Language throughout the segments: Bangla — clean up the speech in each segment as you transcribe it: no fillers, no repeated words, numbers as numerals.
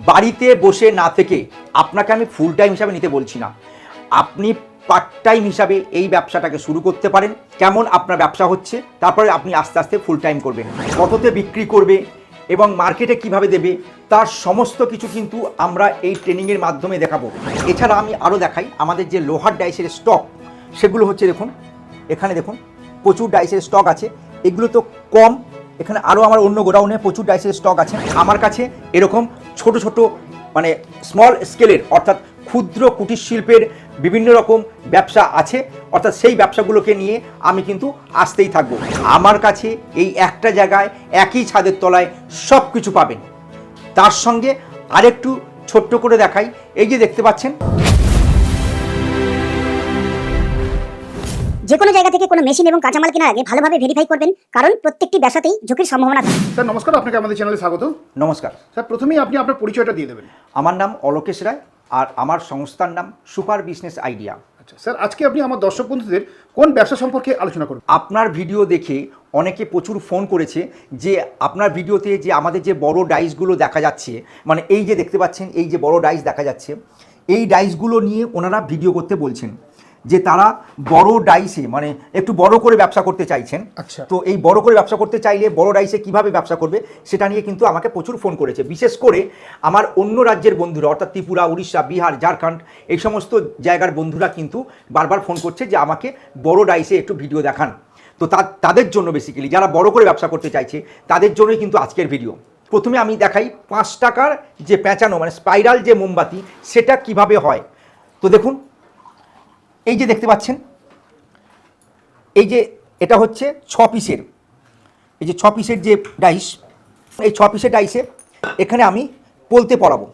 বাড়িতে বসে না থেকে আপনাকে আমি ফুল টাইম হিসাবে নিতে বলছি না, আপনি পার্ট টাইম হিসাবে এই ব্যবসাটাকে শুরু করতে পারেন। কেমন আপনার ব্যবসা হচ্ছে, তারপরে আপনি আস্তে আস্তে ফুল টাইম করবেন। কততে বিক্রি করবে এবং মার্কেটে কিভাবে দেবে, তার সমস্ত কিছু কিন্তু আমরা এই ট্রেনিংয়ের মাধ্যমে দেখাবো। এছাড়া আমি আরও দেখাই আমাদের যে লোহার ডাইসের স্টক, সেগুলো হচ্ছে দেখুন, এখানে দেখুন প্রচুর ডাইসের স্টক আছে। এগুলো তো কম, এখানে আরও আমার অন্য গোডাউনে প্রচুর ডাইসের স্টক আছে। আমার কাছে এরকম ছোট ছোট মানে স্মল স্কেলের অর্থাৎ ক্ষুদ্র কুটির শিল্পের বিভিন্ন রকম ব্যবসা আছে, অর্থাৎ সেই ব্যবসাগুলোকে নিয়ে আমি কিন্তু আসতেই থাকবো। আমার কাছে এই একটা জায়গায় একই ছাদের তলায় সব কিছু পাবেন। তার সঙ্গে আরেকটু ছোট্ট করে দেখাই, এই যে দেখতে পাচ্ছেন, যে কোনো জায়গা থেকে কোনো মেশিন এবং কাঁচামাল কেনার আগে ভালোভাবে ভেরিফাই করবেন, কারণ প্রত্যেকটি ব্যবসাতেই ঝুঁকির সম্ভাবনা থাকে। স্যার নমস্কার, আপনাকে আমাদের চ্যানেলে স্বাগত। নমস্কার স্যার প্রথমেই আপনি আপনার পরিচয়টা দিয়ে দেবেন। আমার নাম অলোকেশ রায় আর আমার সংস্থার নাম সুপার বিজনেস আইডিয়া। আচ্ছা স্যার, আজকে আপনি আমার দর্শক বন্ধুদের কোন ব্যবসা সম্পর্কে আলোচনা করবেন? আপনার ভিডিও দেখে অনেকে প্রচুর ফোন করেছে যে আপনার ভিডিওতে যে আমাদের যে বড় ডাইসগুলো দেখা যাচ্ছে, মানে এই যে দেখতে পাচ্ছেন এই যে বড় ডাইস দেখা যাচ্ছে, এই ডাইসগুলো নিয়ে ওনারা ভিডিও করতে বলছেন যে তারা বড় ডাইসে মানে একটু বড় করে ব্যবসা করতে চাইছেন। আচ্ছা। তো এই বড় করে ব্যবসা করতে চাইলে বড় ডাইসে কিভাবে ব্যবসা করবে সেটা নিয়ে কিন্তু আমাকে প্রচুর ফোন করেছে। বিশেষ করে আমার অন্য রাজ্যের বন্ধুরা অর্থাৎ ত্রিপুরা, উড়িষ্যা, বিহার, ঝাড়খণ্ড এই সমস্ত জায়গার বন্ধুরা কিন্তু বারবার ফোন করছে যে আমাকে বড় ডাইসে একটু ভিডিও দেখান। তো তাদের জন্য বেসিক্যালি যারা বড় করে ব্যবসা করতে চাইছে তাদের জন্যই কিন্তু আজকের ভিডিও। প্রথমে আমি দেখাই 5 টাকার যে পেঁচানো মানে স্পাইরাল যে মোমবাতি সেটা কিভাবে হয়। তো দেখুন, এই যে দেখতে পাচ্ছেন, এই যে এটা হচ্ছে 6 পিসের, এই যে 6 পিসের যে ডাইস, এই 6 পিসের ডাইসে এখানে আমি পলতে পরাবো,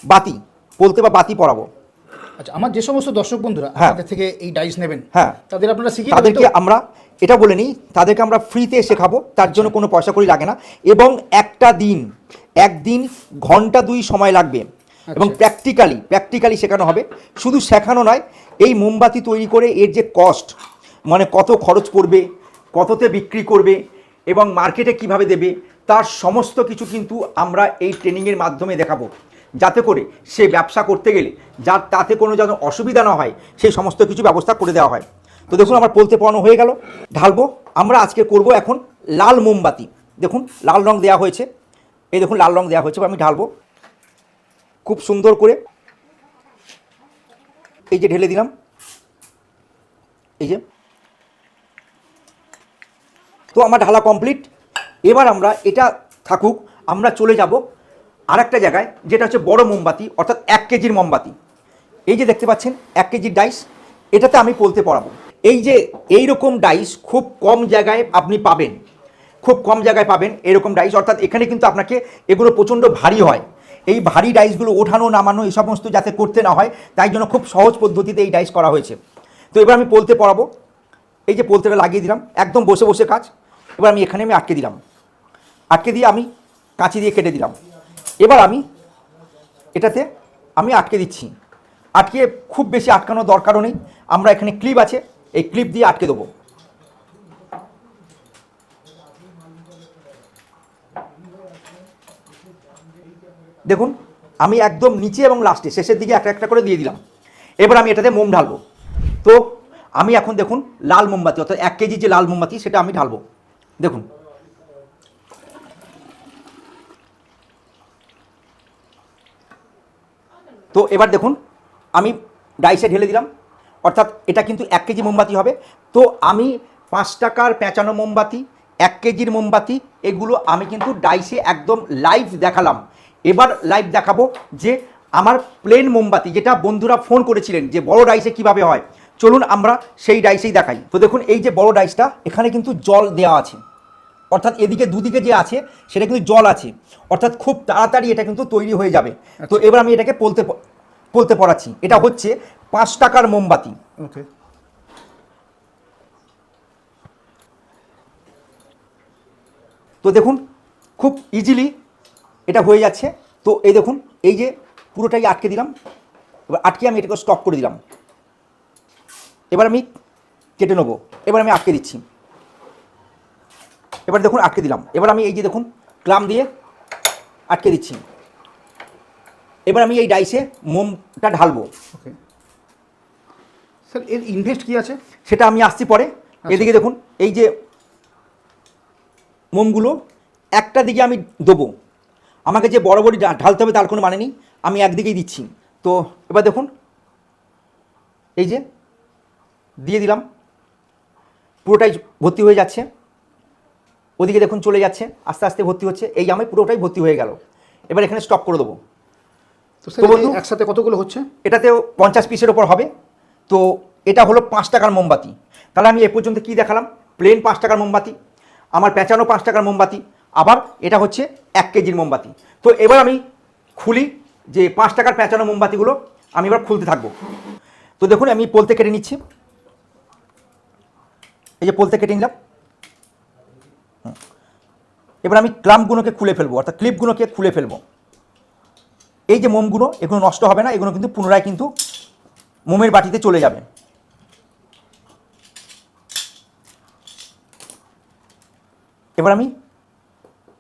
বাতি পলতে বা বাতি পরাবো। আচ্ছা, আমার যে সমস্ত দর্শক বন্ধুরা হ্যাঁ। আপনাদের থেকে এই ডাইস নেবেন, হ্যাঁ, তাদের আপনারা শিখিয়ে দেবেন তাদেরকে তো? আমরা এটা বলে নিই, তাদেরকে আমরা ফ্রিতে শেখাবো, তার জন্য কোনো পয়সা করি লাগে না। এবং একদিন ঘন্টা 2 সময় লাগবে এবং প্র্যাকটিক্যালি শেখানো হবে। শুধু শেখানো নয়, এই মোমবাতি তৈরি করে এর যে কস্ট মানে কত খরচ পড়বে, কততে বিক্রি করবে এবং মার্কেটে কিভাবে দেবে, তার সমস্ত কিছু কিন্তু আমরা এই ট্রেনিংয়ের মাধ্যমে দেখাবো, যাতে করে সে ব্যবসা করতে গেলে যার তাতে কোনো যেন অসুবিধা না হয় সেই সমস্ত কিছু ব্যবস্থা করে দেওয়া হয়। তো দেখুন আমার পলতে পড়ানো হয়ে গেল, ঢালবো। আমরা আজকে করব এখন লাল মোমবাতি। দেখুন লাল রং দেওয়া হয়েছে, এই দেখুন লাল রং দেওয়া হয়েছে, আমি ঢালবো খুব সুন্দর করে। এই যে ঢেলে দিলাম, এই যে, তো আমার ঢালা কমপ্লিট। এবার আমরা এটা থাকুক, আমরা চলে যাব আরেকটা জায়গায়, যেটা হচ্ছে বড় মোমবাতি অর্থাৎ 1 কেজির মোমবাতি। এই যে দেখতে পাচ্ছেন 1 কেজির ডাইস, এটাতে আমি পলতে পড়াবো। এই যে এইরকম ডাইস খুব কম জায়গায় আপনি পাবেন, খুব কম জায়গায় পাবেন এরকম ডাইস, অর্থাৎ এখানে কিন্তু আপনাকে এগুলো প্রচণ্ড ভারী হয়। এই ভারী ডাইসগুলো ওঠানো নামানো এই সমস্ত যাতে করতে না হয়, তাই জন্য খুব সহজ পদ্ধতিতে এই ডাইস করা হয়েছে। তো এবার আমি পলতে পড়াবো। এই যে পলতেটা লাগিয়ে দিলাম, একদম বসে বসে কাজ। এবার আমি এখানে আটকে দিলাম, আটকে দিয়ে আমি কাঁচি দিয়ে কেটে দিলাম। এবার আমি এটাতে আমি আটকে দিচ্ছি, আটকে খুব বেশি আটকানোর দরকারও নেই, আমরা এখানে ক্লিপ আছে, এই ক্লিপ দিয়ে আটকে দেবো। দেখুন আমি একদম নিচে এবং লাস্টে শেষের দিকে একটা একটা করে দিয়ে দিলাম। এবার আমি এটাতে মোম ঢালবো। তো আমি এখন দেখুন লাল মোমবাতি অর্থাৎ 1 কেজি যে লাল মোমবাতি সেটা আমি ঢালবো। দেখুন তো এবার দেখুন আমি ডাইসে ঢেলে দিলাম, অর্থাৎ এটা কিন্তু 1 কেজি মোমবাতি হবে। তো আমি 5 টাকার পেঁচানো মোমবাতি, 1 কেজির মোমবাতি, এগুলো আমি কিন্তু ডাইসে একদম লাইভ দেখালাম। এবার লাইভ দেখাবো যে আমার প্লেন মোমবাতি, যেটা বন্ধুরা ফোন করেছিলেন যে বড় ডাইসে কিভাবে হয়, চলুন আমরা সেই ডাইসেই দেখাই। তো দেখুন এই যে বড় ডাইসটা, এখানে কিন্তু জল দেওয়া আছে, অর্থাৎ এদিকে দুদিকে যে আছে সেটা কিন্তু জল আছে, অর্থাৎ খুব তাড়াতাড়ি এটা কিন্তু তৈরি হয়ে যাবে। তো এবার আমি এটাকে পলতে পড়াচ্ছি। এটা হচ্ছে 5 টাকার মোমবাতি। ওকে। তো দেখুন খুব ইজিলি এটা হয়ে যাচ্ছে। তো এই দেখুন এই যে পুরোটাই আটকে দিলাম, এবার আটকে আমি এটাকে স্টপ করে দিলাম। এবার আমি কেটে নেবো, এবার আমি আটকে দিচ্ছি। এবার দেখুন আটকে দিলাম। এবার আমি এই যে দেখুন ক্লাম দিয়ে আটকে দিচ্ছি। এবার আমি এই ডাইসে মোমটা ঢালবো। ওকে স্যার, এর ইনভেস্ট কি আছে? সেটা আমি আসছি পরে। এদিকে দেখুন, এই যে মোমগুলো একটা দিকে আমি দেবো, আমাকে যে বড় ঢালতে হবে তার কোনো মানে নেই, আমি একদিকেই দিচ্ছি। তো এবার দেখুন, এই যে দিয়ে দিলাম, পুরোটাই ভর্তি হয়ে যাচ্ছে। ওদিকে দেখুন চলে যাচ্ছে, আস্তে আস্তে ভর্তি হচ্ছে, এই আমি পুরোটাই ভর্তি হয়ে গেল। এবার এখানে স্টপ করে দেবো। তো স্যার বন্ধু একসাথে কতগুলো হচ্ছে? এটাতেও 50 পিসের ওপর হবে। তো এটা হলো 5 টাকার মোমবাতি। তাহলে আমি এ পর্যন্ত কি দেখালাম? প্লেন 5 টাকার মোমবাতি, আমার পেঁচানো 5 টাকার মোমবাতি, আবার এটা হচ্ছে 1 কেজির মোমবাতি। তো এবার আমি খুলি যে 5 টাকার পেঁচানো মোমবাতিগুলো আমি এবার খুলতে থাকবো। তো দেখুন আমি পোলতে কেটে নিচ্ছি, এই যে পোলতে কেটে নিলাম। এবার আমি ক্লাম্পগুলোকে খুলে ফেলবো, অর্থাৎ ক্লিপগুলোকে খুলে ফেলবো। এই যে মোমগুলো, এগুলো নষ্ট হবে না, এগুলো কিন্তু পুনরায় কিন্তু মোমের বাটিতে চলে যাবে। এবার আমি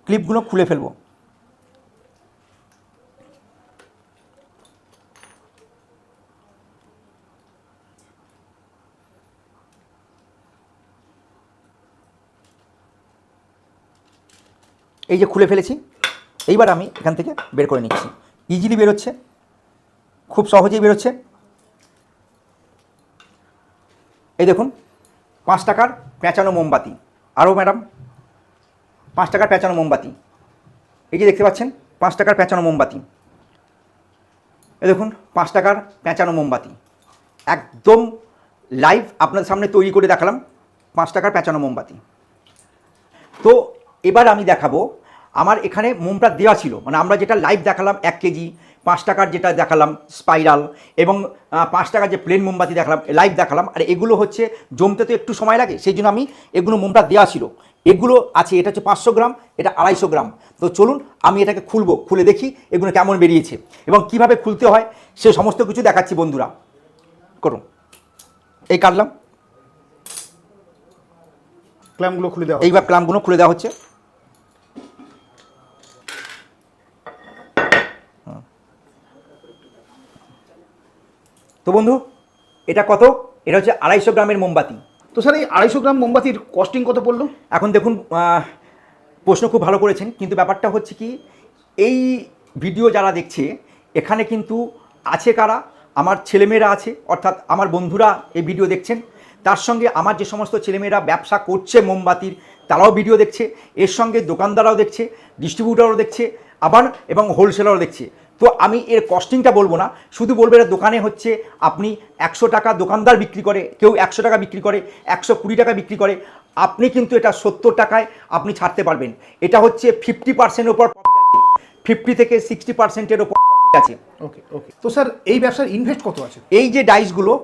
ক্লিপগুলো খুলে ফেলবো। এই যে খুলে ফেলেছি, এইবার আমি এখান থেকে বের করে নিচ্ছি। ইজিলি বেরোচ্ছে, খুব সহজেই বেরোচ্ছে। এই দেখুন 5 টাকার পেঁচানো মোমবাতি। আরও ম্যাডাম 5 টাকার পেঁচানো মোমবাতি, এই যে দেখতে পাচ্ছেন 5 টাকার পেঁচানো মোমবাতি। এই দেখুন 5 টাকার পেঁচানো মোমবাতি, একদম লাইভ আপনাদের সামনে তৈরি করে দেখালাম 5 টাকার পেঁচানো মোমবাতি। তো এবার আমি দেখাবো, আমার এখানে মোমটা দেওয়া ছিল, মানে আমরা যেটা লাইভ দেখালাম 1 কেজি, 5 টাকার যেটা দেখালাম স্পাইরাল, এবং 5 টাকার যে প্লেন মোমবাতি দেখালাম লাইভ দেখালাম। আর এগুলো হচ্ছে জমতে তো একটু সময় লাগে, সেই জন্য আমি এগুলো মোমটা দেওয়া ছিল। এগুলো আছে, এটা হচ্ছে 500 গ্রাম, এটা 250 গ্রাম। তো চলুন আমি এটাকে খুলবো, খুলে দেখি এগুলো কেমন বেরিয়েছে এবং কিভাবে খুলতে হয় সে সমস্ত কিছু দেখাচ্ছি বন্ধুরা। করুন, এই কাটলাম, ক্ল্যাম্পগুলো খুলে দেওয়া এইবার ক্লাম্পগুলো খুলে দেওয়া হচ্ছে। তো বন্ধু এটা কত? এটা হচ্ছে 250 গ্রামের মোমবাতি। তো স্যার এই 250 গ্রাম মোমবাতির কস্টিং কত পড়লো? এখন দেখুন, প্রশ্ন খুব ভালো করেছেন, কিন্তু ব্যাপারটা হচ্ছে কি, এই ভিডিও যারা দেখছে এখানে কিন্তু আছে কারা? আমার ছেলেমেয়েরা আছে, অর্থাৎ আমার বন্ধুরা এই ভিডিও দেখছেন, তার সঙ্গে আমার যে সমস্ত ছেলেমেয়েরা ব্যবসা করছে মোমবাতির তারাও ভিডিও দেখছে, এর সঙ্গে দোকানদাররাও দেখছে, ডিস্ট্রিবিউটারও দেখছে, আবার এবং হোলসেলারও দেখছে। তো আমি এর কস্টিংটা বলবো না, শুধু বলবো এটা দোকানে হচ্ছে আপনি 100 টাকা দোকানদার বিক্রি করে, কেউ 100 টাকা বিক্রি করে, 120 টাকা বিক্রি করে, আপনি কিন্তু এটা 70 টাকায় আপনি ছাড়তে পারবেন। এটা হচ্ছে 50% ওপর প্রফিট আছে, 50 থেকে 60%-এর ওপর প্রফিট আছে। ওকে ওকে। তো স্যার এই ব্যবসার ইনভেস্ট কত আছে? এই যে ডাইসগুলো,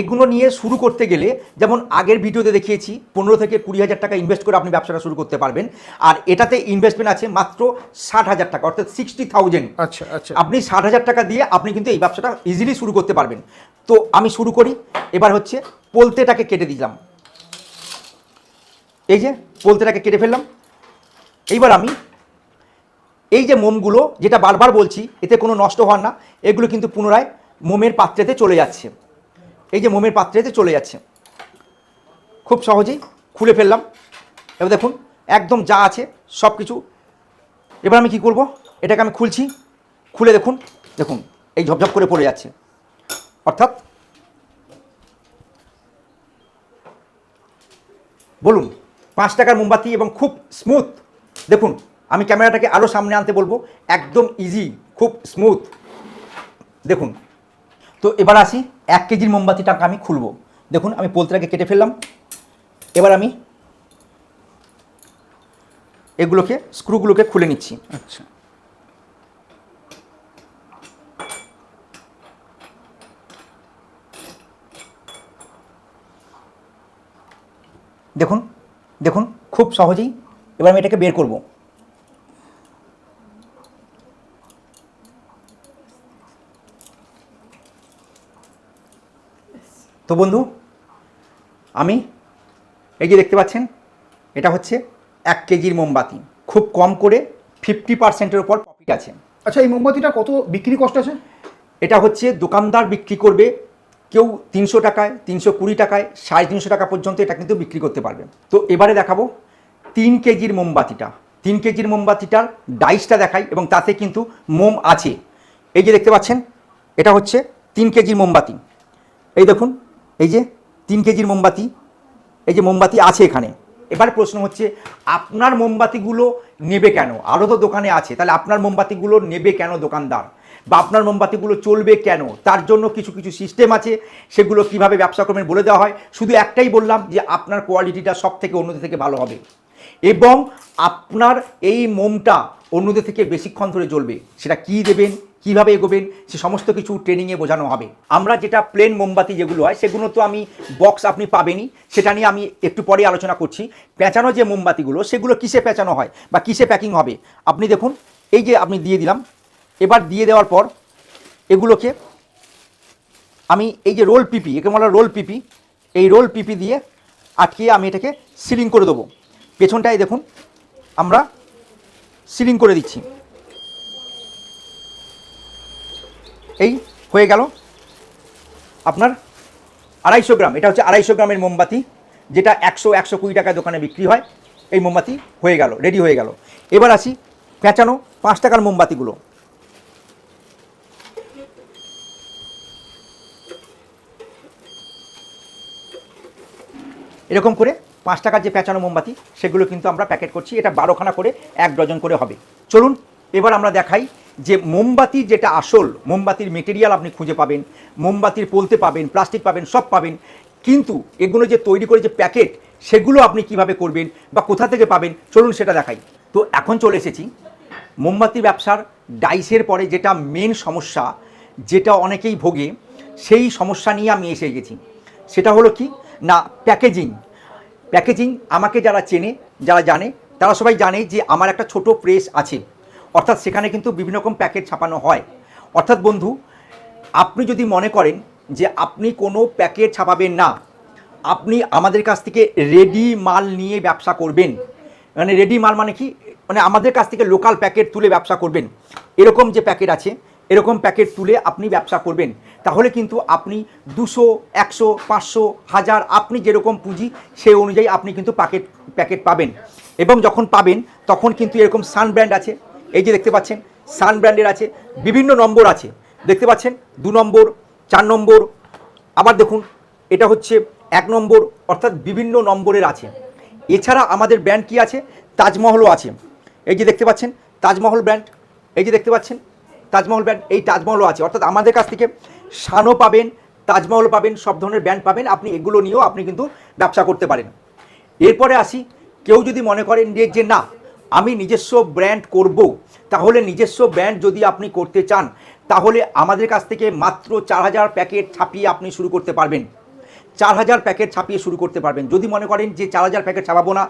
এগুলো নিয়ে শুরু করতে গেলে যেমন আগের ভিডিওতে দেখিয়েছি 15 থেকে 20,000 টাকা ইনভেস্ট করে আপনি ব্যবসাটা শুরু করতে পারবেন। আর এটাতে ইনভেস্টমেন্ট আছে মাত্র 60,000 টাকা, অর্থাৎ 60,000। আচ্ছা আচ্ছা। আপনি 60,000 টাকা দিয়ে আপনি কিন্তু এই ব্যবসাটা ইজিলি শুরু করতে পারবেন। তো আমি শুরু করি। এবার হচ্ছে পোলতেটাকে কেটে দিলাম, এই যে পোলতেটাকে কেটে ফেললাম। এইবার আমি এই যে মোমগুলো, যেটা বারবার বলছি এতে কোনো নষ্ট হওয়ার না, এগুলো কিন্তু পুনরায় মোমের পাত্রেতে চলে যাচ্ছে। এই যে মোমের পাত্রেতে চলে যাচ্ছে, খুব সহজেই খুলে ফেললাম। এবার দেখুন একদম যা আছে সব কিছু। এবার আমি কি করব, এটাকে আমি খুলছি, খুলে দেখুন, দেখুন এই ঝপঝপ করে পড়ে যাচ্ছে। অর্থাৎ বলুন 5 টাকার মোমবাতি এবং খুব স্মুথ। দেখুন আমি ক্যামেরাটাকে আরও সামনে আনতে বলবো, একদম ইজি, খুব স্মুথ দেখুন। তো এবার আসি 1 কেজির মোমবাতিটাকে আমি খুলবো। দেখুন আমি পোলতটাকে কেটে ফেললাম। এবার আমি এগুলোকে স্ক্রুগুলোকে খুলে নিচ্ছি। আচ্ছা। দেখুন দেখুন খুব সহজেই এবার আমি এটাকে বের করব। তো বন্ধু আমি এই যে দেখতে পাচ্ছেন, এটা হচ্ছে 1 কেজির মোমবাতি, খুব কম করে 50%-এর উপর প্রফিট আছে। আচ্ছা, এই মোমবাতিটা কত বিক্রি কষ্ট আছে? এটা হচ্ছে দোকানদার বিক্রি করবে কেউ 300 টাকায়, 320 টাকায়, 350 টাকা পর্যন্ত এটা কিন্তু বিক্রি করতে পারবে। তো এবারে দেখাবো 3 কেজির মোমবাতিটা। 3 কেজির মোমবাতিটার ডাইসটা দেখাই এবং তাতে কিন্তু মোম আছে। এই যে দেখতে পাচ্ছেন, এটা হচ্ছে 3 কেজির মোমবাতি। এই দেখুন, এই যে 3 কেজির মোমবাতি, এই যে মোমবাতি আছে এখানে। এবার প্রশ্ন হচ্ছে আপনার মোমবাতিগুলো নেবে কেন? আরও তো দোকানে আছে, তাহলে আপনার মোমবাতিগুলো নেবে কেন দোকানদার, বা আপনার মোমবাতিগুলো চলবে কেন? তার জন্য কিছু কিছু সিস্টেম আছে, সেগুলো কিভাবে ব্যবসা করবেন বলে দেওয়া হয়। শুধু একটাই বললাম যে আপনার কোয়ালিটিটা সব থেকে অন্যদের থেকে ভালো হবে এবং আপনার এই মোমটা অন্যদের থেকে বেশিক্ষণ ধরে জ্বলবে। সেটা কি দেবেন, কিভাবে এগোবেন, সে সমস্ত কিছু ট্রেনিংয়ে বোঝানো হবে। আমরা যেটা প্লেন মোমবাতি যেগুলো হয় সেগুলো তো আমি বক্স আপনি পাবেনই, সেটা নিয়ে আমি একটু পরে আলোচনা করছি। পেঁচানো যে মোমবাতিগুলো সেগুলো কিসে পেঁচানো হয় বা কিসে প্যাকিং হবে আপনি দেখুন। এই যে আপনি দিয়ে দিলাম, এবার দিয়ে দেওয়ার পর এগুলোকে আমি এই যে রোল পিপি, একে বলা রোল পিপি, এই রোল পিপি দিয়ে আটকিয়ে আমি এটাকে সিলিং করে দেবো। পেছনটায় দেখুন আমরা সিলিং করে দিচ্ছি। এই হয়ে গেল আপনার 250 গ্রাম। এটা হচ্ছে 250 গ্রামের মোমবাতি, যেটা 100-120 টাকায় দোকানে বিক্রি হয়। এই মোমবাতি হয়ে গেল, রেডি হয়ে গেল। এবার আসি পেঁচানো 5 টাকার মোমবাতিগুলো। এরকম করে 5 টাকার যে পেঁচানো মোমবাতি সেগুলো কিন্তু আমরা প্যাকেট করছি। এটা 12খানা করে 1 ডজন করে হবে। চলুন এবার আমরা দেখাই যে মোমবাতি যেটা আসল, মোমবাতির মেটেরিয়াল আপনি খুঁজে পাবেন, মোমবাতির পোলতে পাবেন, প্লাস্টিক পাবেন, সব পাবেন, কিন্তু এগুলো যে তৈরি করে যে প্যাকেট সেগুলো আপনি কিভাবে করবেন বা কোথা থেকে পাবেন চলুন সেটা দেখাই। তো এখন চলে এসেছি মোমবাতি ব্যবসার ডাইসের পরে যেটা মেন সমস্যা, যেটা অনেকেই ভোগে, সেই সমস্যা নিয়ে আমি এসে গেছি। সেটা হলো কি না, প্যাকেজিং। প্যাকেজিং আমাকে যারা চেনে, যারা জানে, তারা সবাই জানে যে আমার একটা ছোট প্রেস আছে, অর্থাৎ সেখানে কিন্তু বিভিন্ন রকম প্যাকেট ছাপানো হয়। অর্থাৎ বন্ধু, আপনি যদি মনে করেন যে আপনি কোনো প্যাকেট ছাপাবেন না, আপনি আমাদের কাছ থেকে রেডি মাল নিয়ে ব্যবসা করবেন, মানে রেডি মাল মানে কি, মানে আমাদের কাছ থেকে লোকাল প্যাকেট তুলে ব্যবসা করবেন, এরকম যে প্যাকেট আছে এরকম প্যাকেট তুলে আপনি ব্যবসা করবেন, তাহলে কিন্তু আপনি 200, 100, 500, 1000 আপনি যেরকম পুঁজি সেই অনুযায়ী আপনি কিন্তু প্যাকেট পাবেন। এবং যখন পাবেন তখন কিন্তু এরকম সান ব্র্যান্ড আছে, এই যে দেখতে পাচ্ছেন সান ব্র্যান্ডের আছে, বিভিন্ন নম্বর আছে, দেখতে পাচ্ছেন 2 নম্বর, 4 নম্বর, আবার দেখুন এটা হচ্ছে 1 নম্বর, অর্থাৎ বিভিন্ন নম্বরের আছে। এছাড়া আমাদের ব্র্যান্ড কি আছে, তাজমহলও আছে, এই যে দেখতে পাচ্ছেন তাজমহল ব্র্যান্ড, এই যে দেখতে পাচ্ছেন তাজমহল ব্র্যান্ড, এই তাজমহলও আছে। অর্থাৎ আমাদের কাছ থেকে শানও পাবেন, তাজমহলও পাবেন, সব ধরনের ব্র্যান্ড পাবেন, আপনি এগুলো নিয়েও আপনি কিন্তু ব্যবসা করতে পারেন। এরপরে আসি, কেউ যদি মনে করেন যে না আমি নিজস্ব ব্র্যান্ড করব, তাহলে নিজস্ব ব্র্যান্ড যদি আপনি করতে চান তাহলে আমাদের কাছ থেকে মাত্র 4000 প্যাকেট ছাপিয়ে আপনি শুরু করতে পারবেন। 4000 প্যাকেট ছাপিয়ে শুরু করতে পারবেন। যদি মনে করেন যে 4000 প্যাকেট ছাপাবো না,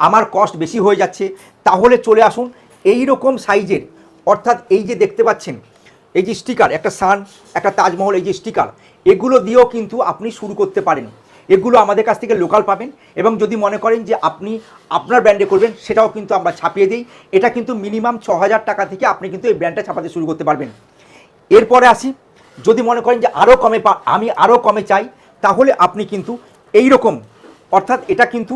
আমার কস্ট বেশি হয়ে যাচ্ছে, তাহলে চলে আসুন এই রকম সাইজের, অর্থাৎ এই যে দেখতে পাচ্ছেন এই যে স্টিকার, একটা সান, একটা তাজমহল, এই যে স্টিকার, এগুলো দিয়েও কিন্তু আপনি শুরু করতে পারেন। এগুলো আমাদের কাছ থেকে লোকাল পাবেন। এবং যদি মনে করেন যে আপনি আপনার ব্র্যান্ডে করবেন, সেটাও কিন্তু আমরা ছাপিয়ে দিই। এটা কিন্তু মিনিমাম 6000 টাকা থেকে আপনি কিন্তু এই ব্র্যান্ডটা ছাপাতে শুরু করতে পারবেন। এরপরে আসি, যদি মনে করেন যে আরও কমে আমি আরও কমে চাই, তাহলে আপনি কিন্তু এই রকম, অর্থাৎ এটা কিন্তু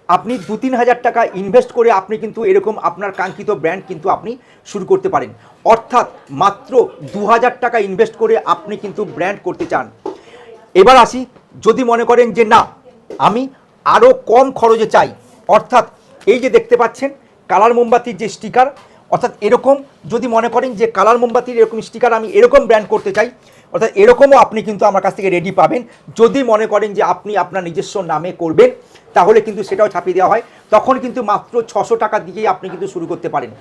আপনি 2-3 হাজার টাকা ইনভেস্ট করে আপনি কিন্তু এরকম আপনার কাঙ্ক্ষিত ব্র্যান্ড কিন্তু আপনি শুরু করতে পারেন। অর্থাৎ মাত্র 2000 টাকা ইনভেস্ট করে আপনি কিন্তু ব্র্যান্ড করতে চান। এবার আসি, যদি মনে করেন যে না আমি আরও কম খরচে চাই, অর্থাৎ এই যে দেখতে পাচ্ছেন কালার মোমবাতির যে স্টিকার, অর্থাৎ এরকম যদি মনে করেন যে কালার মোমবাতির এরকম স্টিকার আমি এরকম ব্র্যান্ড করতে চাই, অর্থাৎ এরকমও আপনি কিন্তু আমার কাছ থেকে রেডি পাবেন। যদি মনে করেন যে আপনি আপনার নিজস্ব নামে করবেন, তাহলে কিন্তু সেটাও ছাপিয়ে দেওয়া হয়। তখন কিন্তু মাত্র 600 টাকা দিয়েই আপনি কিন্তু শুরু করতে পারেন।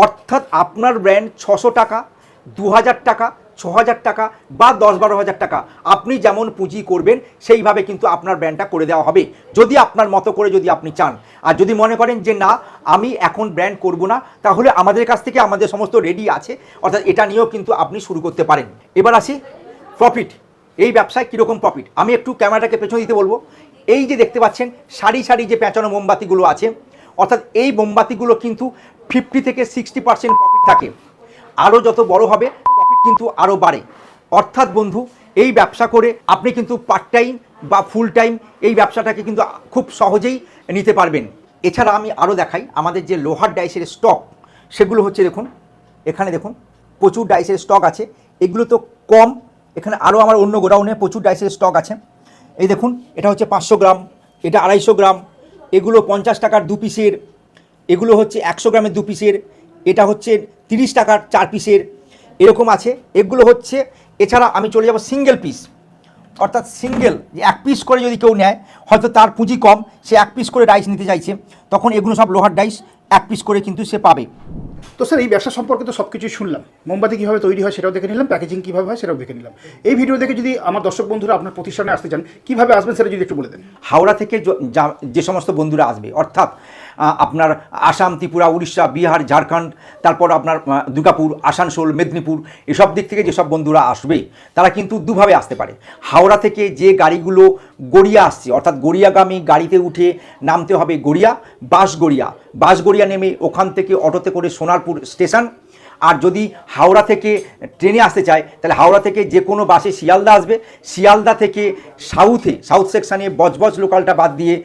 অর্থাৎ আপনার ব্র্যান্ড 600 টাকা, 2000 টাকা, 6000 টাকা বা 10-12 হাজার টাকা, আপনি যেমন পুঁজি করবেন সেইভাবে কিন্তু আপনার ব্র্যান্ডটা করে দেওয়া হবে, যদি আপনার মতো করে যদি আপনি চান। আর যদি মনে করেন যে না আমি এখন ব্র্যান্ড করব না, তাহলে আমাদের কাছ থেকে আমাদের সমস্ত রেডি আছে, অর্থাৎ এটা নিয়েও কিন্তু আপনি শুরু করতে পারেন। এবার আসি প্রফিট, এই ব্যবসায় কীরকম প্রফিট, আমি একটু ক্যামেরাটাকে পেছনে দিতে বলবো। এই যে দেখতে পাচ্ছেন সারি সারি যে পেঁচানো মোমবাতিগুলো আছে, অর্থাৎ এই মোমবাতিগুলো কিন্তু 50 থেকে 60% প্রফিট থাকে। আরও যত বড় হবে প্রফিট কিন্তু আরও বাড়ে। অর্থাৎ বন্ধু, এই ব্যবসা করে আপনি কিন্তু পার্ট টাইম বা ফুল টাইম এই ব্যবসাটাকে কিন্তু খুব সহজেই নিতে পারবেন। এছাড়া আমি আরও দেখাই আমাদের যে লোহার ডাইসের স্টক, সেগুলো হচ্ছে দেখুন, এখানে দেখুন প্রচুর ডাইসের স্টক আছে। এগুলো তো কম, এখানে আরও আমার অন্য গোডাউনে প্রচুর ডাইসের স্টক আছে। এই দেখুন, এটা হচ্ছে 500 গ্রাম, এটা 250 গ্রাম, এগুলো 50 টাকার 2 পিসের, এগুলো হচ্ছে 100 গ্রামের 2 পিসের, এটা হচ্ছে 30 টাকার 4 পিসের, এরকম আছে। এগুলো হচ্ছে, এছাড়া আমি চলে যাব সিঙ্গেল পিস, অর্থাৎ সিঙ্গেল যে 1 পিস করে যদি কেউ নেয়, হয়তো তার পুঁজি কম, সে 1 পিস করে ডাইস নিতে চাইছে, তখন এগুলো সব লোহার ডাইস 1 পিস করে কিন্তু সে পাবে। তো স্যার, এই ব্যবসা সম্পর্কে তো সব কিছুই শুনলাম, মোমবাতি কীভাবে তৈরি হয় সেটাও দেখে নিলাম, প্যাকেজিং কীভাবে হয় সেটাও দেখে নিলাম। এই ভিডিও দেখে যদি আমার দর্শক বন্ধুরা আপনার প্রতিষ্ঠানে আসতে চান, কীভাবে আসবেন সেটা যদি একটু বলে দেন। হাওড়া থেকে যে সমস্ত বন্ধুরা আসবে, অর্থাৎ আপনার আসাম, ত্রিপুরা, উড়িষ্যা, বিহার, ঝাড়খণ্ড, তারপর আপনার দুর্গাপুর, আসানসোল, মেদিনীপুর, এসব দিক থেকে যেসব বন্ধুরা আসবে তারা কিন্তু দুভাবে আসতে পারে। হাওড়া থেকে যে গাড়িগুলো গড়িয়া আসছে, অর্থাৎ গড়িয়াগামী গাড়িতে উঠে নামতে হবে গড়িয়া, বাসগড়িয়া নেমে ওখান থেকে অটোতে করে সোনারপুর স্টেশন। আর যদি হাওড়া থেকে ট্রেনে আসতে চায় তাহলে হাওড়া থেকে যে কোনো বাসে শিয়ালদা আসবে, শিয়ালদা থেকে সাউথ সেকশানে বজবজ লোকালটা বাদ দিয়ে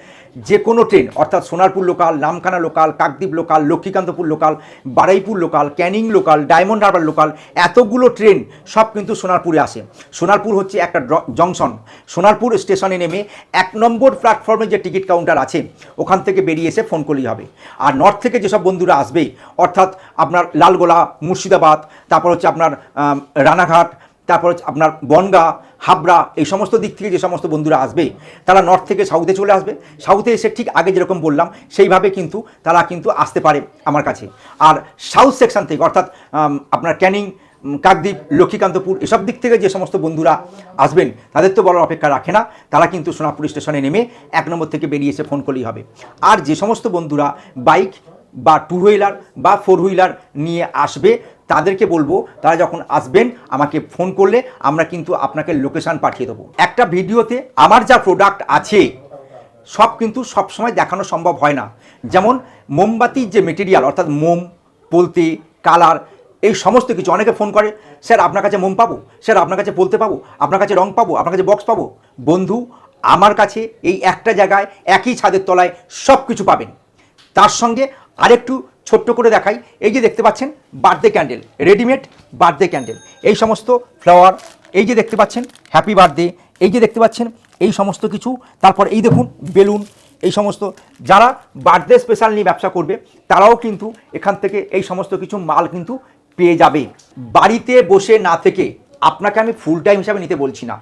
যে কোনো ট্রেন, অর্থাৎ Sonarpur local, Namkhana local, Kakdwip local, Lakshmikantapur local, Baruipur local, Canning local, diamond Harbour local, এতগুলো ট্রেন সব কিন্তু সোনারপুরে আসে। সোনারপুর হচ্ছে একটা জংশন। সোনারপুর স্টেশনে নেমে 1 নম্বর প্ল্যাটফর্মে যে টিকিট কাউন্টার আছে ওখান থেকে বেরিয়ে এসে ফোন করলেই হবে। আর নর্থ থেকে যেসব বন্ধুরা আসবে, অর্থাৎ আপনার লালগোলা, মুর্শিদাবাদ, তারপর হচ্ছে আপনার রানাঘাট, তারপর হচ্ছে আপনার বনগাঁ, হাবড়া, এই সমস্ত দিক থেকে যে সমস্ত বন্ধুরা আসবে তারা নর্থ থেকে সাউথে চলে আসবে। সাউথে এসে ঠিক আগে যেরকম বললাম সেইভাবে কিন্তু তারা কিন্তু আসতে পারে আমার কাছে। আর সাউথ সেকশন থেকে, অর্থাৎ আপনার ক্যানিং, কাকদ্বীপ, লক্ষ্মীকান্তপুর, এসব দিক থেকে যে সমস্ত বন্ধুরা আসবেন তাদের তো বলার অপেক্ষা রাখে না, তারা কিন্তু সোনারপুর স্টেশনে নেমে 1 নম্বর থেকে বেরিয়ে এসে ফোন করলেই হবে। আর যে সমস্ত বন্ধুরা বাইক বা 2 হুইলার বা 4 হুইলার নিয়ে আসবে তাদেরকে বলবো, তারা যখন আসবেন আমাকে ফোন করলে আমরা কিন্তু আপনাকে লোকেশান পাঠিয়ে দেবো। একটা ভিডিওতে আমার যা প্রোডাক্ট আছে সব কিন্তু সবসময় দেখানো সম্ভব হয় না। যেমন মোমবাতির যে মেটেরিয়াল, অর্থাৎ মোম, পলতে, কালার, এই সমস্ত কিছু। অনেকে ফোন করে, স্যার আপনার কাছে মোম পাবো, স্যার আপনার কাছে পলতে পাবো, আপনার কাছে রং পাবো, আপনার কাছে বক্স পাবো। বন্ধু, আমার কাছে এই একটা জায়গায় একই ছাদের তলায় সব কিছু পাবেন। তার সঙ্গে আরেকটু ছোট্ট করে দেখাই, এই যে দেখতে পাচ্ছেন birthday candle, readymade birthday candle, এই সমস্ত ফ্লাওয়ার, এই যে দেখতে পাচ্ছেন হ্যাপি বার্থডে, এই যে দেখতে পাচ্ছেন এই সমস্ত কিছু। তারপর এই দেখুন বেলুন, এই সমস্ত। যারা বার্থডে স্পেশাল নিয়ে ব্যবসা করবে তারাও কিন্তু এখান থেকে এই সমস্ত কিছু মাল কিন্তু পেয়ে যাবে। বাড়িতে বসে না থেকে, আপনাকে আমি ফুল টাইম হিসাবে নিতে বলছি না,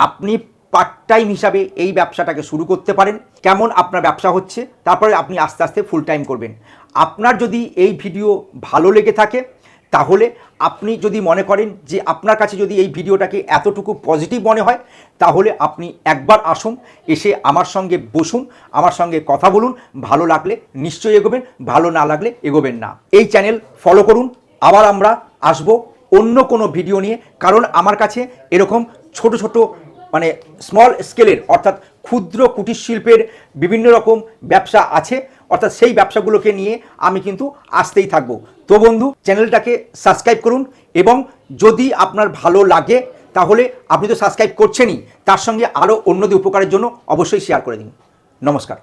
আপনি পার্ট টাইম হিসাবে এই ব্যবসাটাকে শুরু করতে পারেন। কেমন আপনার ব্যবসা হচ্ছে, তারপরে আপনি আস্তে আস্তে ফুল টাইম করবেন। আপনার যদি এই ভিডিও ভালো লেগে থাকে তাহলে আপনি যদি মনে করেন যে আপনার কাছে যদি এই ভিডিওটাকে এতটুকু পজিটিভ মনে হয় তাহলে আপনি একবার আসুন, এসে আমার সঙ্গে বসুন, আমার সঙ্গে কথা বলুন। ভালো লাগলে নিশ্চয়ই এগোবেন, ভালো না লাগলে এগোবেন না। এই চ্যানেল ফলো করুন। আবার আমরা আসবো অন্য কোনো ভিডিও নিয়ে, কারণ আমার কাছে এরকম ছোট ছোট মানে স্মল স্কেলের, অর্থাৎ ক্ষুদ্র কুটির শিল্পের বিভিন্ন রকম ব্যবসা আছে, অর্থাৎ সেই ব্যবসাগুলোকে নিয়ে আমি কিন্তু আসতেই থাকবো। তো বন্ধু, চ্যানেলটাকে সাবস্ক্রাইব করুন, এবং যদি আপনার ভালো লাগে তাহলে আপনি তো সাবস্ক্রাইব করছেনই, তার সঙ্গে আরও অন্যদের উপকারের জন্য অবশ্যই শেয়ার করে দিন। নমস্কার।